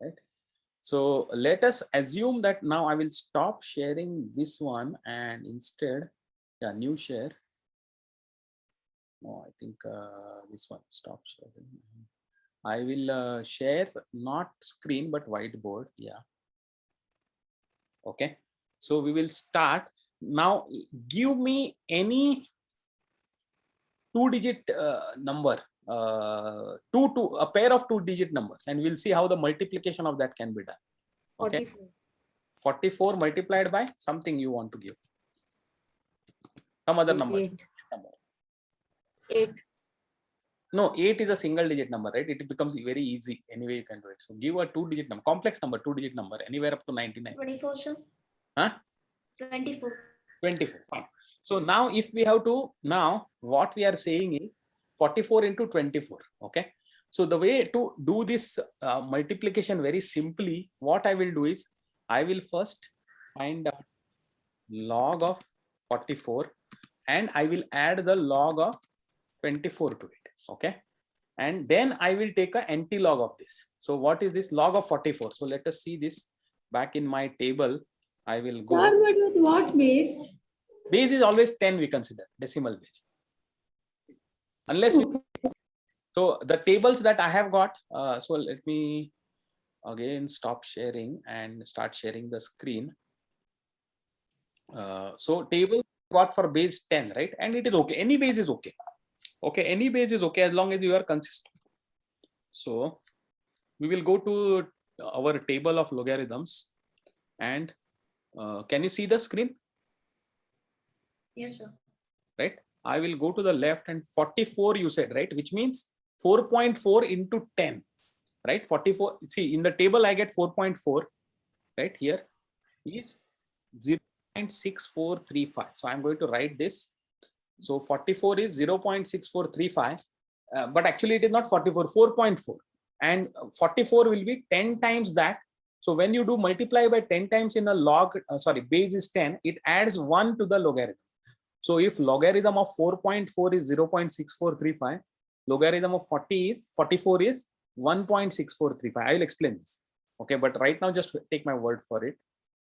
right? So let us assume that now I will stop sharing this one and instead, yeah, new share. No, I think this one, stop sharing. I will share not screen but whiteboard. Yeah. Okay. So we will start now. Give me any two-digit number, a pair of two-digit numbers, and we'll see how the multiplication of that can be done. Okay. 44. 44 multiplied by something you want to give. Some other number. 8. 8. No, 8 is a single digit number, right? It becomes very easy. Anyway, you can do it. So give a two-digit number, complex number, two-digit number, anywhere up to 99. 24, sir. Huh? 24. 24. Fine. So now if we have to, now what we are saying is 44 into 24. Okay. So the way to do this multiplication very simply, what I will do is I will first find out log of 44 and I will add the log of 24 to it. Okay. And then I will take a anti-log of this. So what is this log of 44? So let us see this back in my table. I will go. Sir, but with what base? Base is always 10, we consider decimal base. Unless we, so the tables that I have got, so let me again stop sharing and start sharing the screen. So table got for base 10, right? And it is okay. Any base is okay. Okay, any base is okay as long as you are consistent. So we will go to our table of logarithms and can you see the screen? Yes, sir. Right. I will go to the left and 44 you said, right? Which means 4.4 into 10, right? 44. See, in the table I get 4.4, right? Here is 0.6435. So I'm going to write this. So 44 is 0.6435, but actually it is not 44, 4.4. And 44 will be 10 times that. So when you do multiply by 10 times in a log, base is 10, it adds 1 to the logarithm. So if logarithm of 4.4 is 0.6435, logarithm of 44 is 1.6435. I will explain this. Okay, but right now just take my word for it.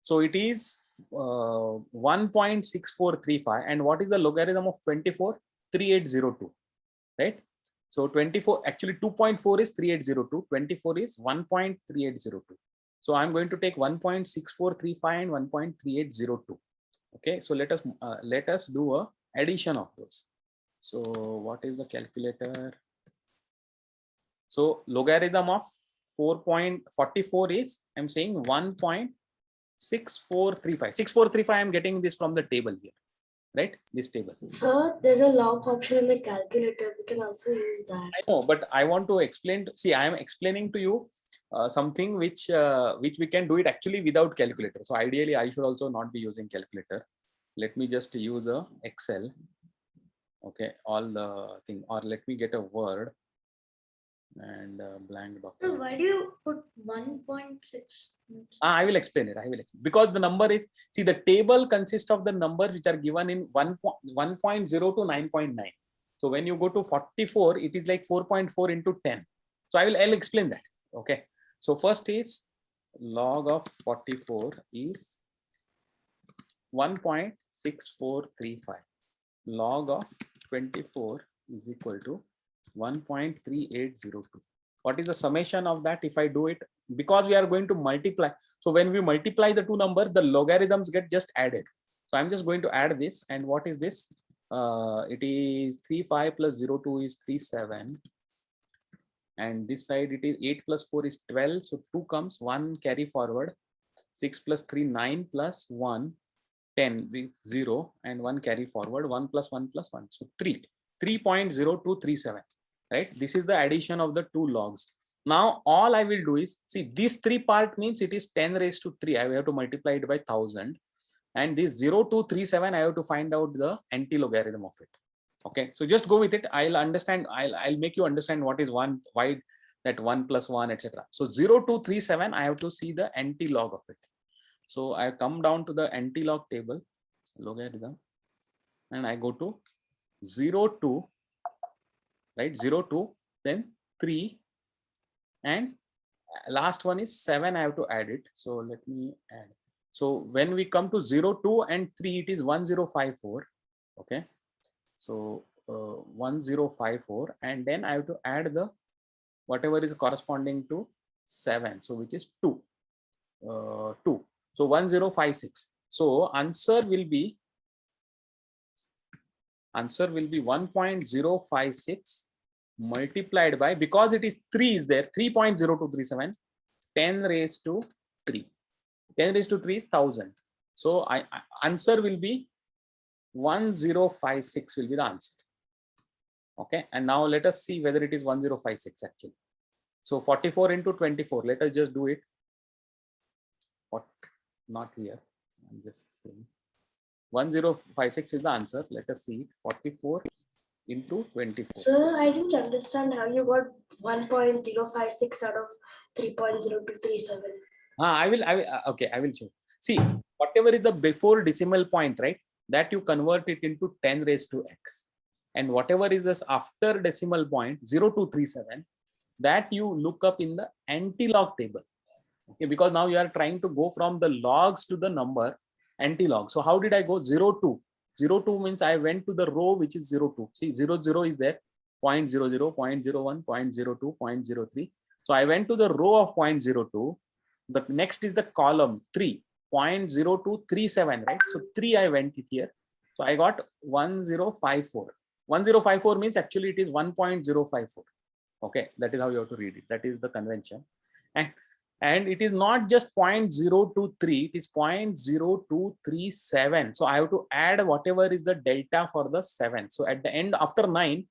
So it is 1.6435. And what is the logarithm of 24? 3802, right? So 24, actually 2.4 is 3802, 24 is 1.3802. So I'm going to take 1.6435 and 1.3802. Okay, so let us do a addition of those. So what is the calculator? So logarithm of 4.44 is, I'm saying 1.6435. 6435, I'm getting this from the table here, right? This table. Sir, there's a log option in the calculator. We can also use that. I know, but I want to explain. See, I am explaining to you something which we can do it actually without calculator. So ideally, I should also not be using calculator. Let me just use a Excel. Okay, all the thing, or let me get a Word and blank So document. why do you put 1.6? I will explain it. I will explain. Because the number is, see, the table consists of the numbers which are given in 1.0 to 9.9. So when you go to 44, it is like 4.4 into 10. So I'll explain that. Okay. So first is log of 44 is 1.6435. Log of 24 is equal to 1.3802. What is the summation of that if I do it? Because we are going to multiply. So when we multiply the two numbers, the logarithms get just added. So I'm just going to add this. And what is this? It is 35 plus 02 is 37. And this side it is 8 plus 4 is 12. So 2 comes, 1 carry forward. 6 plus 3, 9 plus 1, 10 with 0 and 1 carry forward. 1 plus 1 plus 1. So 3. 3.0237. Right? This is the addition of the two logs. Now all I will do is, see, this 3 part means it is 10 raised to 3. I have to multiply it by 1000. And this 0237, I have to find out the anti-logarithm of it. Okay, so just go with it. I'll understand. I'll make you understand what is one, why that 1 plus 1, etc. So 0237, I have to see the anti-log of it. So I come down to the anti-log table, logarithm, and I go to 02, right? 02, then 3, and last one is 7. I have to add it. So let me add. So when we come to 0, 2 and 3, it is 1054. Okay. So 1054, and then I have to add the whatever is corresponding to 7. So which is 2. 2. So 1056. So answer will be 1.056 multiplied by, because it is 3 is there, 3.0237, 10 raised to 3. 10 raised to 3 is 1000. So answer will be 1056 will be the answer. Okay, and now let us see whether it is 1056 actually. So 44 into 24, let us just do it. What? Not here, I'm just saying 1056 is the answer. Let us see it. 44 into 24. Sir, I didn't understand how you got 1.056 out of 3.0237. I will okay, I will show. See, whatever is the before decimal point, right, that you convert it into 10 raised to x, and whatever is this after decimal point 0237, that you look up in the anti-log table. Okay, because now you are trying to go from the logs to the number anti-log. So how did I go? 02. 02 means I went to the row which is 02. See, 00 is there, 0.00, 0.01, 0.02, 0.03. So I went to the row of 0.02. The next is the column 3, 0.0237, right? So 3 I went here. So I got 1054. 1054 means actually it is 1.054. Okay, that is how you have to read it. That is the convention. And it is not just 0.023, it is 0.0237. So I have to add whatever is the delta for the 7. So at the end, after 9,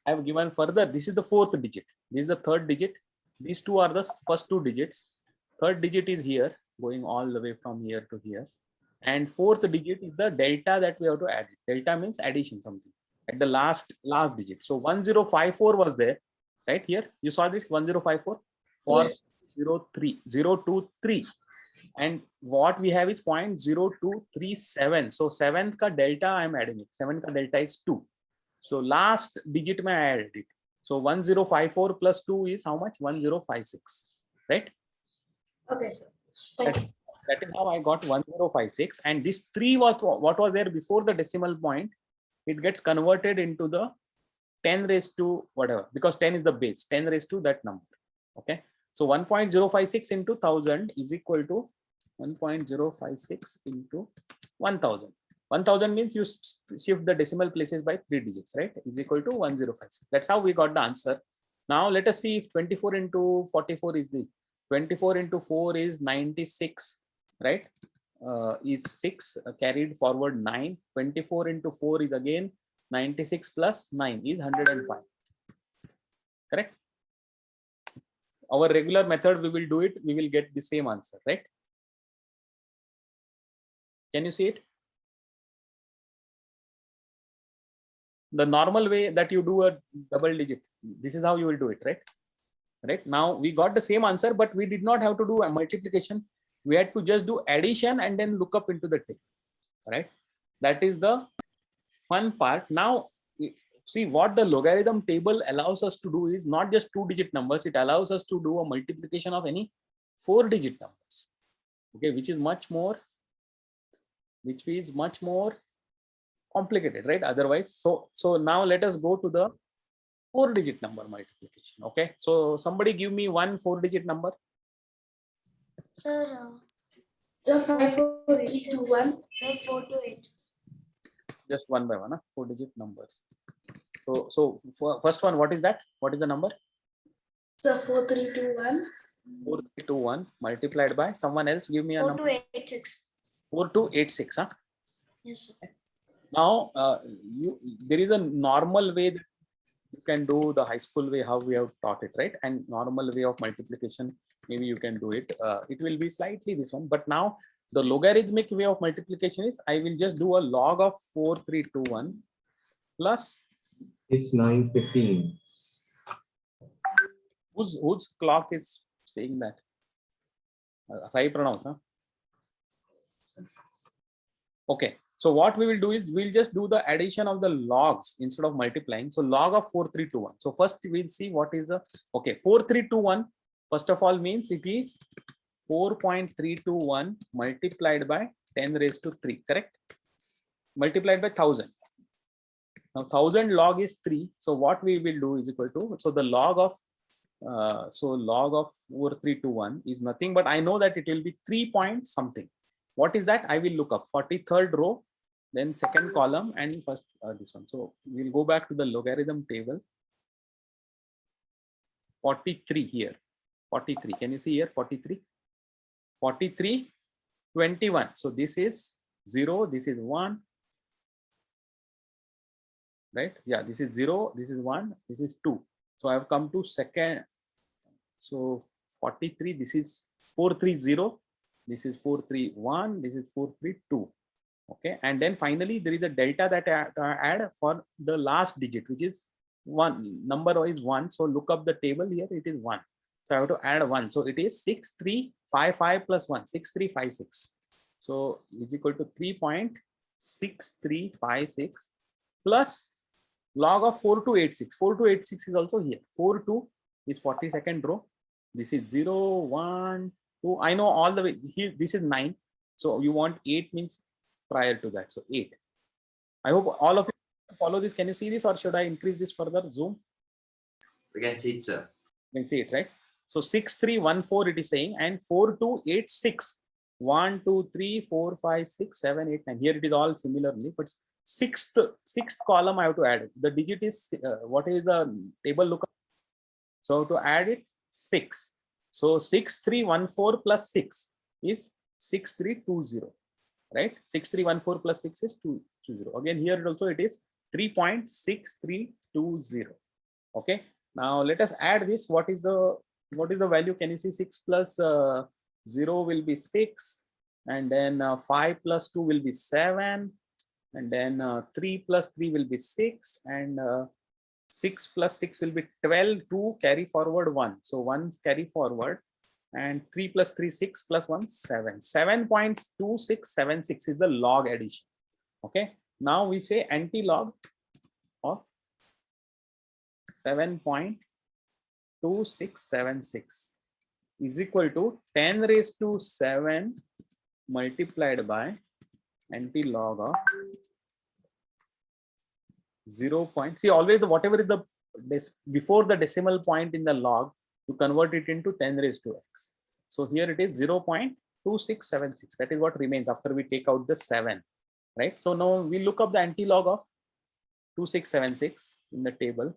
I have given further, this is the 4th digit. This is the 3rd digit. These two are the first 2 digits. 3rd digit is here, going all the way from here to here. And 4th digit is the delta that we have to add. Delta means addition something at the last digit. So 1054 was there, right here. You saw this 1054 for Yes. 023, and what we have is 0.0237. So 7th ka delta I am adding it. 7th ka delta is 2. So last digit may I added it. So 1054 plus 2 is how much? 1056, right? Okay, sir. Thank you. That is how I got 1056. And this 3 was what was there before the decimal point. It gets converted into the 10 raised to whatever, because 10 is the base, 10 raised to that number. Okay. So 1.056 into 1000 is equal to 1.056 into 1000. 1000 means you shift the decimal places by 3 digits, right? Is equal to 1056. That's how we got the answer. Now let us see if 24 into 44 is the 24 into 4 is 96, right? Is 6 carried forward 9. 24 into 4 is again 96 plus 9 is 105. Correct? Our regular method, we will do it, we will get the same answer, right? Can you see it? The normal way that you do a double digit, this is how you will do it, right? Right now we got the same answer, but we did not have to do a multiplication. We had to just do addition and then look up into the table, right? That is the fun part. Now see, what the logarithm table allows us to do is not just 2-digit numbers. It allows us to do a multiplication of any 4-digit numbers. Okay, which is much more complicated, right? Otherwise, so now let us go to the 4-digit number multiplication. Okay, so somebody give me one 4-digit number. Sir, So 54321. 428. Just one by one, 4-digit numbers. So for first one, what is that? What is the number? So 4321. 4321 multiplied by, someone else give me a number. 4286. 4286. Yes, sir. Now there is a normal way that you can do the high school way, how we have taught it, right? And normal way of multiplication, maybe you can do it. It will be slightly this one, but now the logarithmic way of multiplication is I will just do a log of 4321 plus. It's 9:15. Whose clock is saying that? Sai pronounce, huh? Okay. So what we will do is we'll just do the addition of the logs instead of multiplying. So log of 4321. So first we'll see what is the, okay, 4321 First of all means it is 4.321 multiplied by 10 raised to 3, correct? Multiplied by 1000. Now 1000 log is 3. So what we will do is equal to, so the log of log of 4321 is nothing, but I know that it will be 3 point something. What is that? I will look up 43rd row, then second column, and first this one. So we'll go back to the logarithm table. 43 here. 43. Can you see here? 43. 43, 21. So this is 0. This is 1. Right? Yeah, this is 0. This is 1. This is 2. So I have come to second. So 43. This is 430. This is 431. This is 432. Okay. And then finally, there is a delta that I add for the last digit, which is 1. Number is 1. So look up the table here. It is 1. So I have to add 1. So it is 6355 plus 1. 6356. So is equal to 3.6356 plus log of 4286. 4286 is also here. 42 is 42nd row. This is 0, 1, 2. I know all the way. Here, this is 9. So you want 8 means prior to that. So 8. I hope all of you follow this. Can you see this, or should I increase this further? Zoom. We can see it, sir. You can see it, right? So 6314 it is saying, and 4286. 1, 2, 3, 4, 5, 6, 7, 8, 9. Here it is all similarly, but sixth column I have to add. The digit is what is the table lookup? So to add it 6. So 6314 plus 6 is 6320. Right? 6314 plus 6 is 220. Again, here also it is 3.6320. Okay. Now let us add this. What is the value? Can you see? 6 plus 0 will be 6, and then 5 plus 2 will be 7, and then 3 plus 3 will be 6, and 6 plus 6 will be 12. 2 carry forward 1. So 1 carry forward, and 3 plus 3 6 plus 1 7. 7.2676 is the log addition. Okay. Now we say anti-log of 7.2676 is equal to 10 raised to 7 multiplied by anti-log of 0. See, always whatever is the before the decimal point in the log, you convert it into 10 raised to x. So here it is 0.2676. That is what remains after we take out the 7, right? So now we look up the anti-log of 2676 in the table.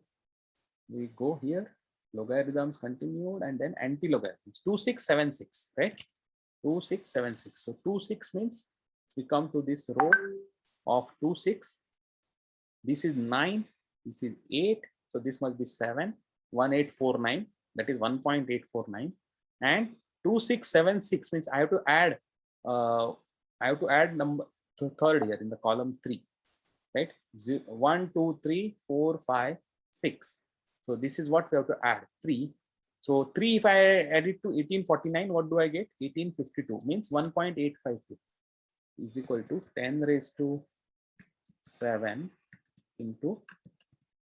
We go here, logarithms continued, and then anti-logarithms. 2676, right? 2676. So 26 means we come to this row of 26. This is 9. This is 8. So this must be 7. 1849. That is 1.849. And 2676 means I have to add. Number third here in the column 3, right? 1, 2, 3, 4, 5, 6. So this is what we have to add, 3. So 3, if I add it to 1849, what do I get? 1852 means 1.852 is equal to 10 raised to 7 into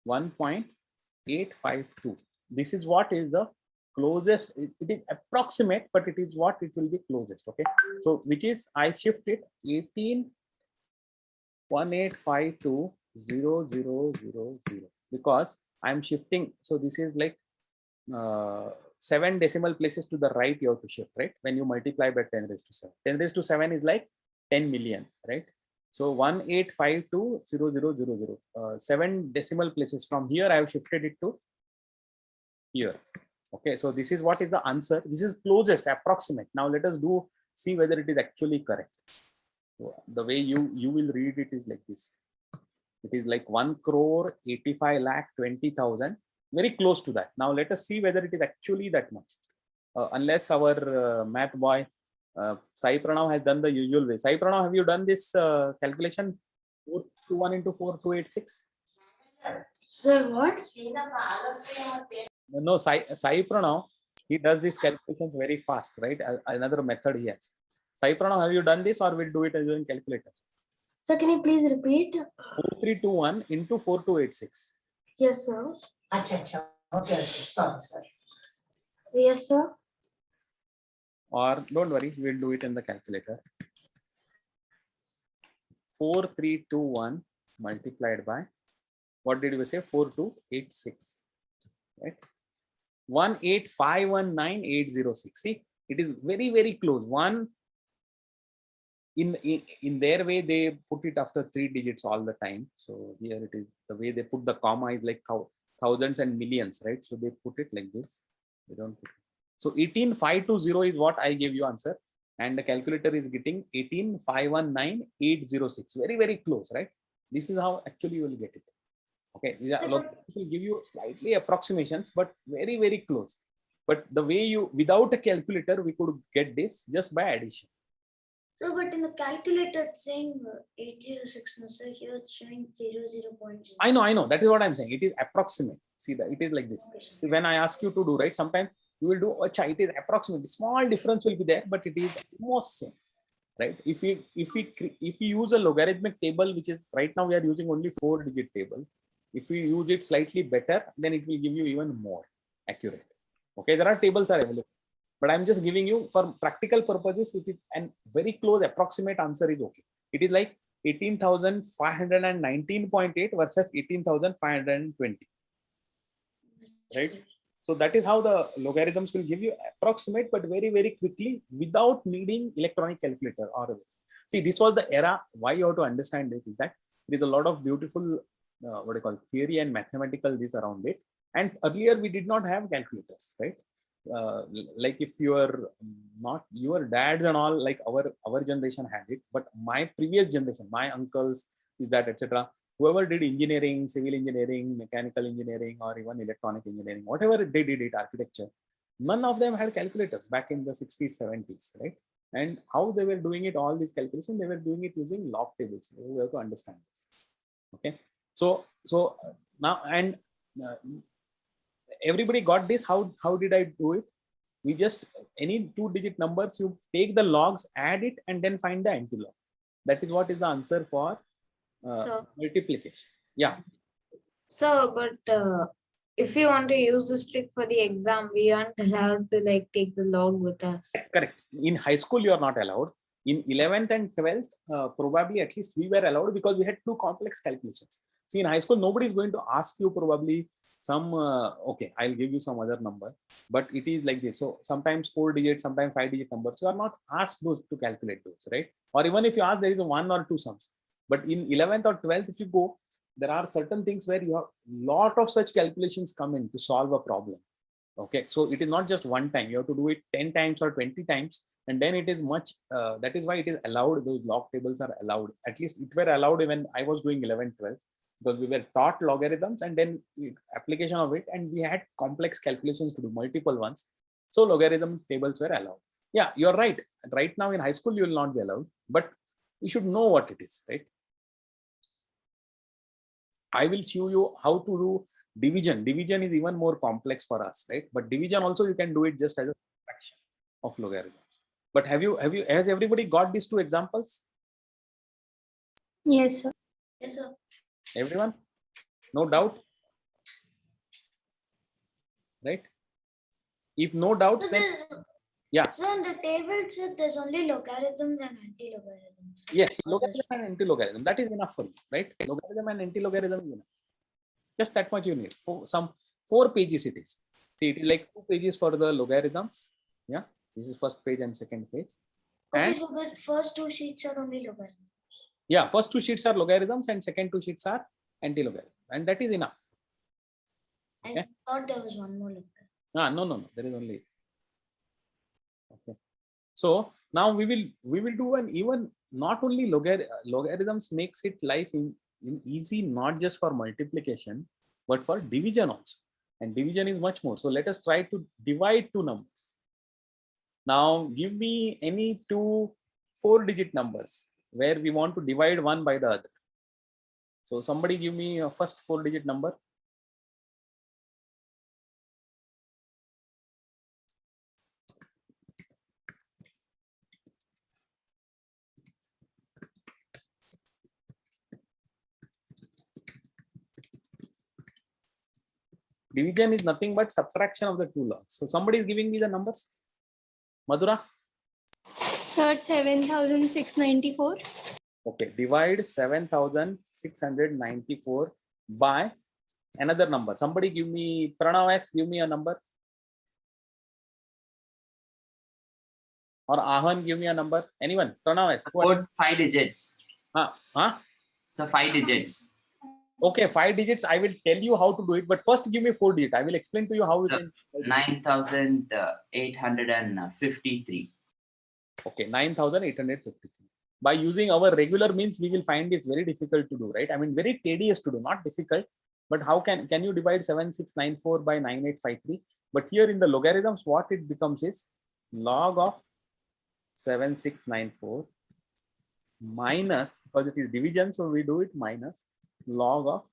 1.852. This is what is the closest. It is approximate, but it is what it will be closest. Okay. So which is I shift it 18.1852.0000 because I'm shifting. So this is like 7 decimal places to the right you have to shift, right? When you multiply by 10 raised to 7. 10 raised to 7 is like 10 million, right? So 1852.0000. 7 decimal places from here I have shifted it to here. Okay, so this is what is the answer. This is closest, approximate. Now let us see whether it is actually correct. So the way you will read it is like this. It is like 1,85,20,000, very close to that. Now let us see whether it is actually that much. Unless our math boy Sai Pranav has done the usual way. Sai Pranav, have you done this calculation? 421 into 4286? Sir, what? No, Sai Pranav, he does these calculations very fast, right? Another method he has. Sai Pranav, have you done this, or we'll do it using calculator? Sir, can you please repeat? 4321 into 4286. Yes, sir. Okay. Sorry. Yes, sir. Or don't worry, we'll do it in the calculator. 4321 multiplied by, what did we say? 4286, right? 18519,806. See, it is very, very close. One in their way, they put it after 3 digits all the time. So here it is, the way they put the comma is like thousands and millions, right? So they put it like this. They don't put it. So 18520 is what I gave you answer, and the calculator is getting 18519,806. Very, very close, right? This is how actually you will get it. Okay, these are, will give you slightly approximations, but very, very close. But the way you, without a calculator, we could get this just by addition. So, but in the calculator it's saying 806, no, so here it's showing 0.0. I know. That is what I'm saying. It is approximate. See that it is like this. Okay, So when I ask you to do, right, sometimes you will do, acha, it is approximate. Small difference will be there, but it is almost same, right? If we use a logarithmic table, which is right now we are using only 4-digit table. If we use it slightly better, then it will give you even more accurate. Okay, there are tables are available, but I'm just giving you for practical purposes. It is and very close approximate answer is okay. It is like 18,519.8 versus 18,520, right? So that is how the logarithms will give you approximate, but very, very quickly without needing electronic calculator or this. See, this was the era. Why you have to understand it is that there is a lot of beautiful what do you call theory and mathematical this around it. And earlier we did not have calculators, right? Like if you are not your dads and all, like our generation had it, but my previous generation, my uncles, is that etc. Whoever did engineering, civil engineering, mechanical engineering, or even electronic engineering, whatever they did it, architecture, none of them had calculators back in the 60s, 70s, right? And how they were doing it, all these calculations, they were doing it using log tables. We have to understand this. Okay, so now and everybody got this. How did I do it? We just any 2-digit numbers, you take the logs, add it, and then find the antilog. That is what is the answer for multiplication. Yeah. So, but if we want to use this trick for the exam, we aren't allowed to like take the log with us. Correct. In high school, you are not allowed. In 11th and 12th, probably at least we were allowed because we had too complex calculations. See, in high school, nobody is going to ask you probably some, okay, I'll give you some other number, but it is like this. So sometimes 4 digits, sometimes 5-digit numbers. You are not asked those to calculate those, right? Or even if you ask, there is a 1 or 2 sums. But in 11th or 12th, if you go, there are certain things where you have lot of such calculations come in to solve a problem. Okay, so it is not just one time. You have to do it 10 times or 20 times, and then it is much. That is why it is allowed. Those log tables are allowed. At least it were allowed when I was doing 11, 12, because we were taught logarithms and then application of it, and we had complex calculations to do, multiple ones. So logarithm tables were allowed. Yeah, you're right. Right now in high school you will not be allowed, but you should know what it is, right? I will show you how to do division. Division is even more complex for us, right? But division also you can do it just as a fraction of logarithms. But has everybody got these 2 examples? Yes, sir. Yes, sir. Everyone? No doubt? Right? If no doubts, then yeah. So in the table it said there's only logarithms and anti-logarithms. Yes, logarithm and anti-logarithm. That is enough for you, right? Logarithm and anti-logarithm is enough. Just that much you need. For some 4 pages it is. See, it is like 2 pages for the logarithms. Yeah, this is first page and second page. Okay, And so the first 2 sheets are only logarithms. yeah, first 2 sheets are logarithms and second 2 sheets are anti-logarithm, and that is enough. I thought there was one more logarithm. No. There is only. Okay. So now we will do an even not only logarithms makes it life in easy, not just for multiplication, but for division also. And division is much more. So let us try to divide 2 numbers. Now give me any 2 4-digit numbers where we want to divide one by the other. So somebody give me a first 4-digit number. Division is nothing but subtraction of the two logs. So somebody is giving me the numbers. Madhura? Sir, 7,694. Okay, divide 7,694 by another number. Somebody give me, Pranav S, give me a number. Or Ahan, give me a number. Anyone? Pranav S. Go ahead. 5 digits. Huh? So 5 digits. Okay, 5 digits. I will tell you how to do it, but first give me 4 digits. I will explain to you how we So, can. 9,853. Okay, 9,853. By using our regular means, we will find it's very difficult to do, right? I mean, very tedious to do, not difficult. But how can you divide 7694 by 9853? But here in the logarithms, what it becomes is log of 7694 minus, because it is division, so we do it minus log of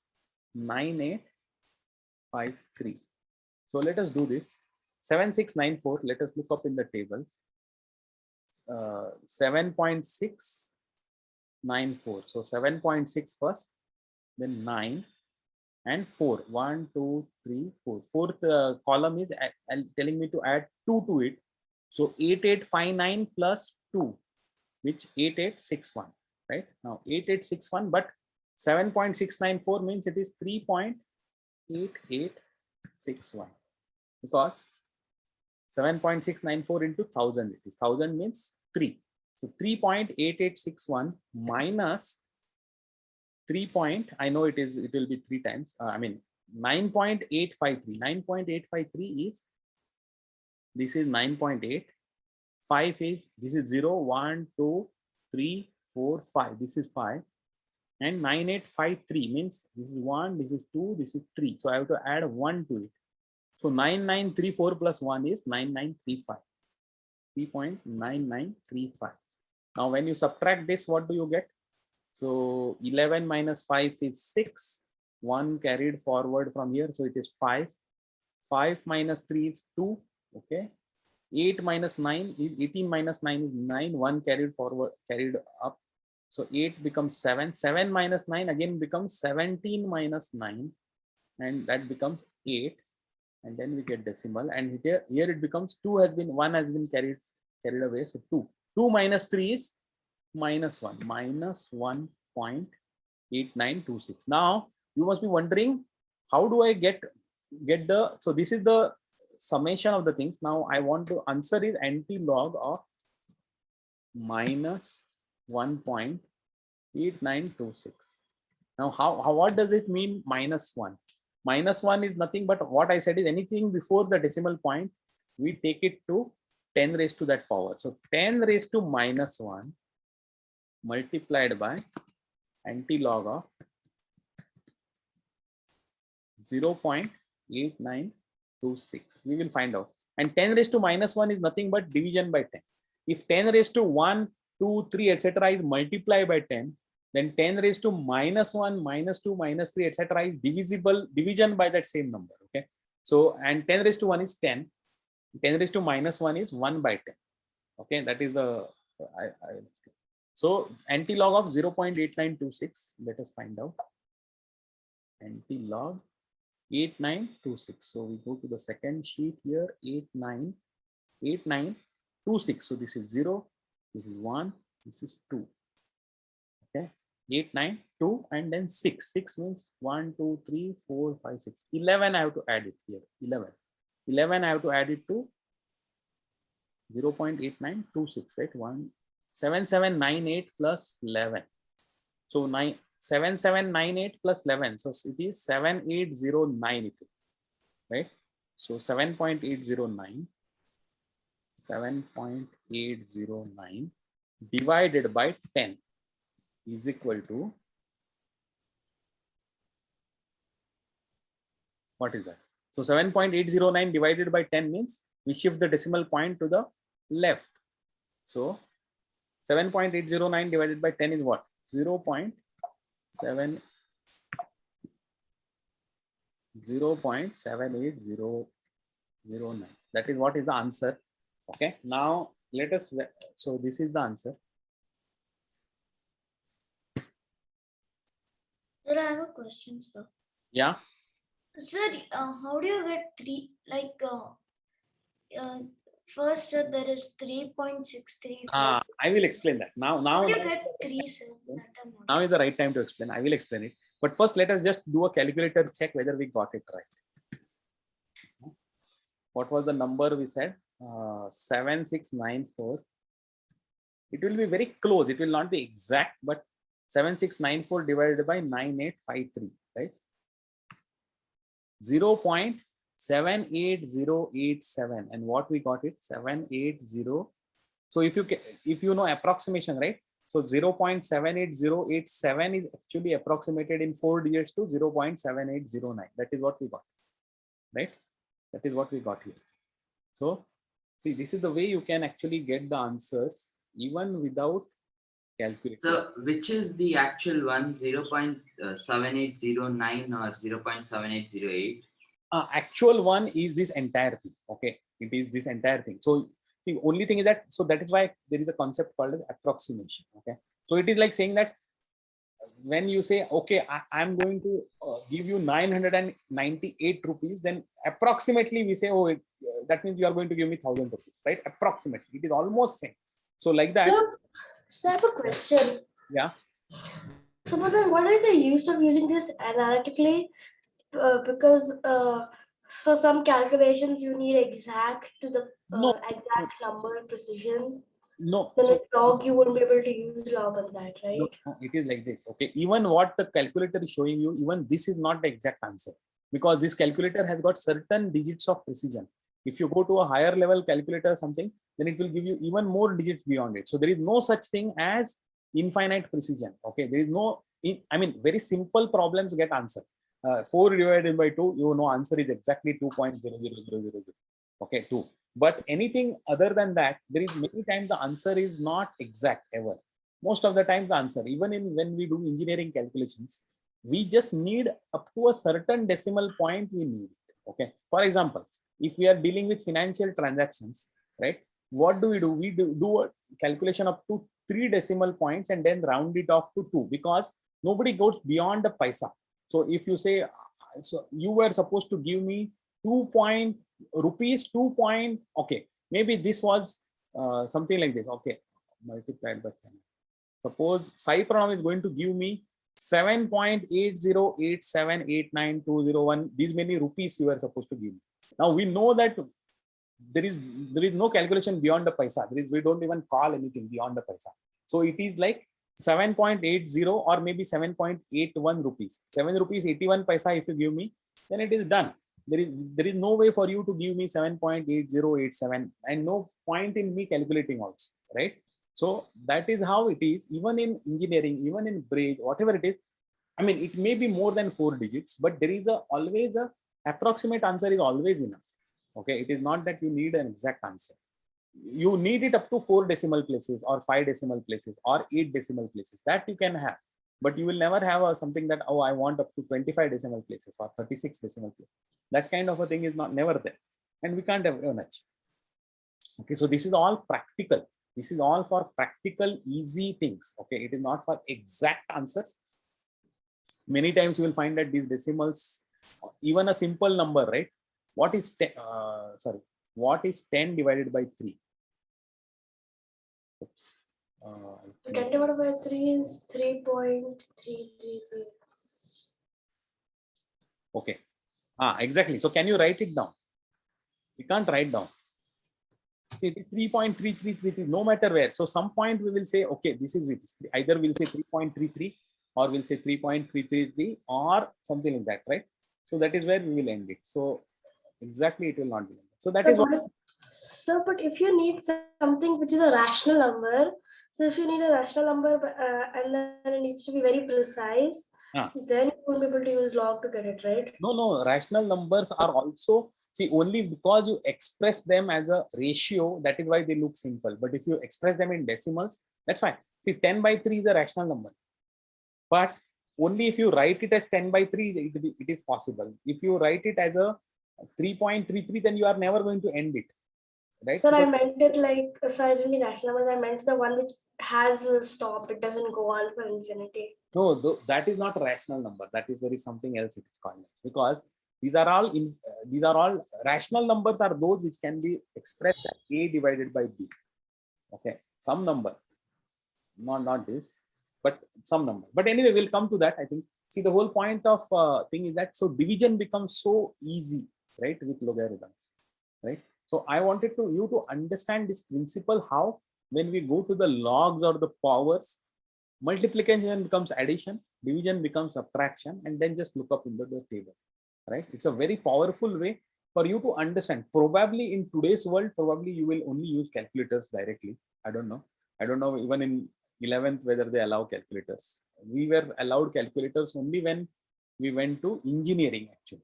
9853. So let us do this. 7694, let us look up in the table. 7.694. So 7.6 first, then 9 and 4. 1, 2, 3, 4. Fourth column is telling me to add 2 to it. So 8859 plus 2, which 8861, right? Now 8861, but 7.694 means it is 3.8861 because 7.694 into 1000, it is 1000 means 3. So 3.8861 minus 3. I know it will be 3 times. 9.853. 9.853 is, this is 9.8. 5 is, this is 0, 1, 2, 3, 4, 5. This is 5. And 9853 means this is 1, this is 2, this is 3. So I have to add 1 to it. So 9934 plus 1 is 9935. 3.9935. Now when you subtract this, what do you get? So 11 minus 5 is 6. 1 carried forward from here. So it is 5. 5 minus 3 is 2. Okay. 8 minus 9 is 18 minus 9 is 9. 1 carried forward, carried up. So 8 becomes 7. 7 minus 9 again becomes 17 minus 9. And that becomes 8. And then we get decimal. And here it becomes 1 has been carried away. So 2. 2 minus 3 is minus 1. Minus 1.8926. Now you must be wondering, how do I get the, so this is the summation of the things. Now I want to answer is anti-log of minus 1.8926. Now what does it mean minus 1? Minus 1 is nothing but what I said is anything before the decimal point, we take it to 10 raised to that power. So 10 raised to minus 1 multiplied by anti-log of 0.8926. We will find out. And 10 raised to minus 1 is nothing but division by 10. If 10 raised to 1, 2, 3, etc. is multiplied by 10, then 10 raised to minus 1, minus 2, minus 3, etc. is division by that same number. Okay. So, and 10 raised to 1 is 10. 10 raised to minus 1 is 1 by 10. Okay. That is the, so anti-log of 0.8926. Let us find out. Anti-log 8926. So we go to the second sheet here. 8926. So this is 0. This is 1. This is 2. Okay. 8, 9, 2, and then 6. 6 means 1, 2, 3, 4, 5, 6. 11 I have to add it here. 11. 11 I have to add it to 0.8926, right? 7798 plus 11. So 7798 plus 11. So it is 7809, right? So 7.809. 7.809 divided by 10 is equal to, what is that? So 7.809 divided by 10 means we shift the decimal point to the left. So 7.809 divided by 10 is what? 0.709. That is what is the answer. Okay. Now let us, so this is the answer. Sir, I have a question, sir. Yeah. Sir, how do you get 3? Like, first there is 3.63. I will explain that. How Now do you get 3, sir? That I'm not- now is the right time to explain. I will explain it. But first, let us just do a calculator check whether we got it right. What was the number we said? 7694. It will be very close. It will not be exact, but 7694 divided by 9853, right? 0.78087. And what we got it? 780. So if you know approximation, right? So 0.78087 is actually approximated in 4 digits to 0.7809. That is what we got, right? That is what we got here. So see, this is the way you can actually get the answers even without calculating. So which is the actual one? 0.7809 or 0.7808? Actual one is this entire thing. Okay, it is this entire thing. So the only thing is that, so that is why there is a concept called as approximation. Okay, so it is like saying that when you say, okay, I'm going to give you 998 rupees, then approximately we say, oh, that means you are going to give me 1,000 rupees, right? Approximately, it is almost same. So like that. So I have a question. Yeah. Suppose what is the use of using this analytically? Because for some calculations you need exact to the No. exact number precision. No. Then So, with log you won't be able to use log on that, right? no, it is like this. Okay, even what the calculator is showing you, even this is not the exact answer, because this calculator has got certain digits of precision. If you go to a higher level calculator or something, then it will give you even more digits beyond it. So there is no such thing as infinite precision. Okay, there is no, I mean, very simple problems get answered. 4 divided by 2, you know, answer is exactly 2.00000. Okay, 2. But anything other than that, there is many times the answer is not exact ever. Most of the time the answer, even in when we do engineering calculations, we just need up to a certain decimal point we need it. Okay, for example, if we are dealing with financial transactions, right, what do? We do a calculation up to 3 decimal points and then round it off to 2, because nobody goes beyond the paisa. So if you say, so you were supposed to give me 2 rupees 2 point, okay, maybe this was something like this. Okay, multiplied by 10. Suppose Cyprom is going to give me 7.808789201. These many rupees you were supposed to give me. Now we know that there is no calculation beyond the paisa. We don't even call anything beyond the paisa. So it is like 7.80 or maybe 7.81 rupees. 7 rupees 81 paisa if you give me, then it is done. There is no way for you to give me 7.8087 and no point in me calculating also, right? So that is how it is, even in engineering, even in bridge, whatever it is. I mean, it may be more than 4 digits, but there is always a approximate answer is always enough. Okay, it is not that you need an exact answer. You need it up to 4 decimal places or 5 decimal places or 8 decimal places, that you can have, but you will never have something that, oh, I want up to 25 decimal places or 36 decimal places. That kind of a thing is never there, and we can't have much. Okay, so this is all practical. This is all for practical, easy things. Okay, it is not for exact answers. Many times you will find that these decimals, even a simple number, right? What is 10? What is 10 divided by 3? 10 divided by 3 is 3.333. Okay. Exactly. So can you write it down? We can't write down. See, it is 3.3333, no matter where. So some point we will say, okay, this is it. Either we'll say 3.33 or we'll say 3.333 or something like that, right? So that is where we will end it. So exactly, it will not be. So that is what. So, but if you need something which is a rational number, so if you need a rational number and then it needs to be very precise, then you won't be able to use log to get it, right? No, rational numbers are also, see, only because you express them as a ratio, that is why they look simple. But if you express them in decimals, that's fine. See, 10 by 3 is a rational number. But only if you write it as 10 by 3, it is possible. If you write it as a 3.33, then you are never going to end it. Right? So I meant it like, so I didn't mean rational numbers, I meant the one which has a stop, it doesn't go on for infinity. No, that is not a rational number. That is something else it is called. Because These are all rational numbers are those which can be expressed as a divided by b. Okay, some number, not this, but some number. But anyway, we'll come to that. I think. See, the whole point of thing is that so division becomes so easy, right, with logarithms, right? So I wanted you to understand this principle, how when we go to the logs or the powers, multiplication becomes addition, division becomes subtraction, and then just look up in the table, right? It's a very powerful way for you to understand. Probably in today's world, probably you will only use calculators directly. I don't know even in 11th whether they allow calculators. We were allowed calculators only when we went to engineering actually.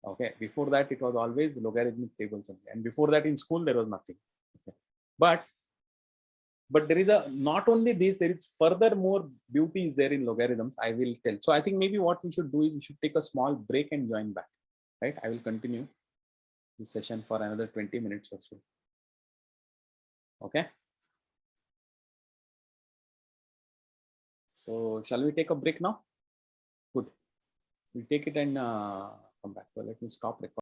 Okay, before that it was always logarithmic tables only, and before that in school there was nothing. Okay, but there is a not only this, there is further more beauties there in logarithms. I will tell. So I think maybe what we should do is we should take a small break and join back. Right, I will continue this session for another 20 minutes or so. Okay. So shall we take a break now? Good. We'll take it and come back. So let me stop recording.